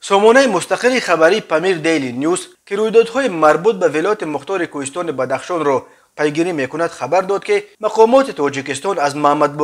سامانه مستقل خبری پامیر دیلی نیوز که رویدادهای مربوط به ولایت مختار کوهستان بدخشان را پیگیری میکند خبر داد که مقامات تاجیکستان از محمد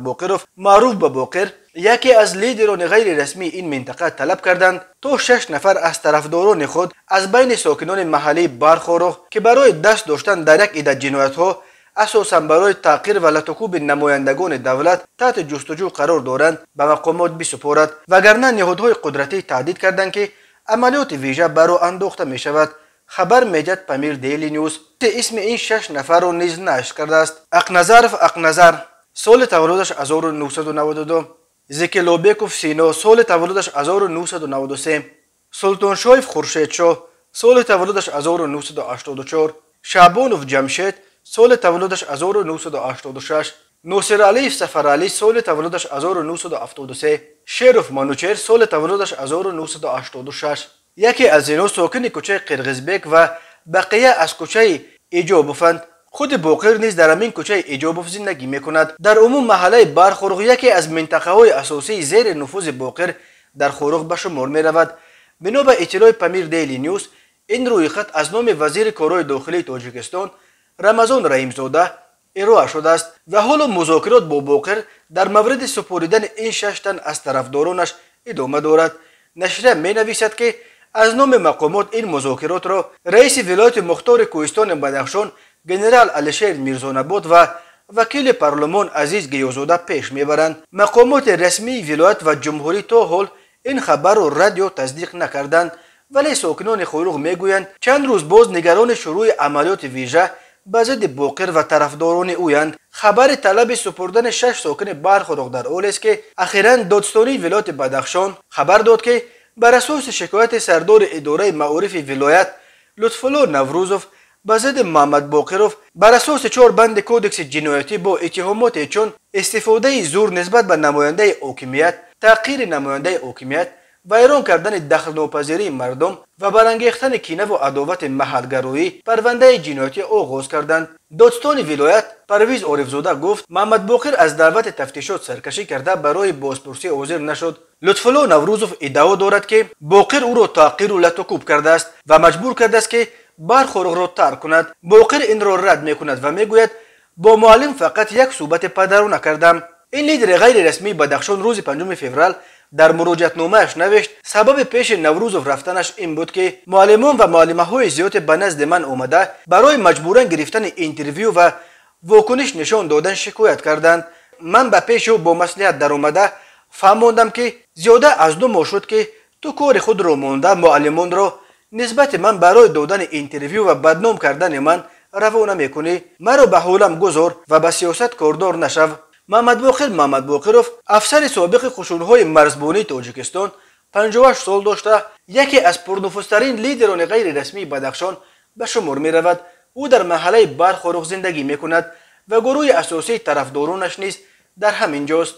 باقروف معروف به باقر، یکی از لیدران غیر رسمی این منطقه طلب کردند تا 6 نفر از طرفداران خود از بین ساکنان محلی برخورخ که برای دست داشتن در یک عده جنایت‌ها اساساً برای تحقیر و لطکوب نمایندگان دولت تحت جستجو قرار دارند به مقامات بسپارد، وگرنه نهادهای قدرتی تهدید کردند که عملیات ویژه برای انداخته می شود. خبر می‌دهد پامیر دیلی نیوز اسم این 6 نفر را نیز نشر کرده است. اقنظر سال تولدش 1992، زکلوبیکوف سینا سال تولدش 1993، سلطان شایف خورشیدشاه سال تولدش 1984، شعبانوف جمشید سال تولدش 1986، ناصر علی سفرعلی سال تولدش 1973، شیروف مانوچهر سال تولدش 1986. یکی از اینها ساکن کوچه قرغزبک و بقیه از کوچه ایجابوفند. خود باقر نیز در همین کوچه ایجابوف زندگی میکند. در عموم محله برخورق یکی از منطقه های اساسی زیر نفوذ باقر در خورق به شمار می رود. بنا به اطلاع پامیر دیلی نیوز این روی خط از نام وزیر کارهای داخلی تاجیکستان رمضان رحیمزاده ارائه شده است و حالا مذاکرات با باقر در مورد سپاریدن این 6 تن از طرفدارانش ادامه دارد. نشریه می نویسد که از نام مقامات این مذاکرات را رئیس ولایت مختار کوهستان بدخشان جنرال الشیر میرزانباد و وکیل پارلمان عزیز گیازاده پیش میبرند. مقامات رسمی ولایت و جمهوری تا حال این خبر را رد یا تصدیق نکردند، ولی ساکنان خورق میگویند چند روز باز نگران شروع عملیات ویژه به ضد باقر و طرفداران اویند. خبر طلب سپردن 6 ساکن برخورق در حال است که اخیراً دادستانی ولایت بدخشان خبر داد که بر اساس شکایت سردار اداره معارف ولایت لطفالله نوروزوف به ضد محمد باقروف بر اساس 4 بند کودکس جنایتی با اتهامات چون استفاده زور نسبت به نماینده حاکمیت، تحقیر نماینده حاکمیت و ایران کردن دخل ناپذیری مردم و برانگیختن کینه و عداوت محلگرایی پرونده جنایتی آغاز کردند. دادستان ولایت پرویز عارفزاده گفت محمد باقر از دعوت تفتیشات سرکشی کرده برای بازپرسی حاضر نشد. لطفالله نوروزوف ادعا دارد که باقر او را تحقیر و لطکوب کرده است و مجبور کرده است که برخورق را ترک کند. باقر این را رد میکند و میگوید با معلم فقط یک صحبت پدرانه کردم. این لیدر غیر رسمی بدخشان روز 5 فوریه در مراجعتنامه‌اش نوشت سبب پیش نوروزوف رفتنش این بود که معلمان و معلمه‌های زیاد به نزد من آمده برای مجبورا گرفتن اینترویو و واکنش نشان دادن شکایت کردند. من به پیش او با مصلحت در آمده فهمیدم که زیاده از 2 ماه شد که تو کار خود را مانده معلمان را نسبت من برای دادن اینترویو و بدنام کردن من روانه میکنی. مرا به حالم گذار و به سیاست کاردار نشو. محمد باقروف افسر سابق قشون‌های مرزبانی تاجیکستان 58 سال داشته یکی از پرنفوذترین لیدران غیر رسمی بدخشان به شمار می رود. او در محله برخورق زندگی می کند و گروه اساسی طرفدارانش نیز در همین جاست.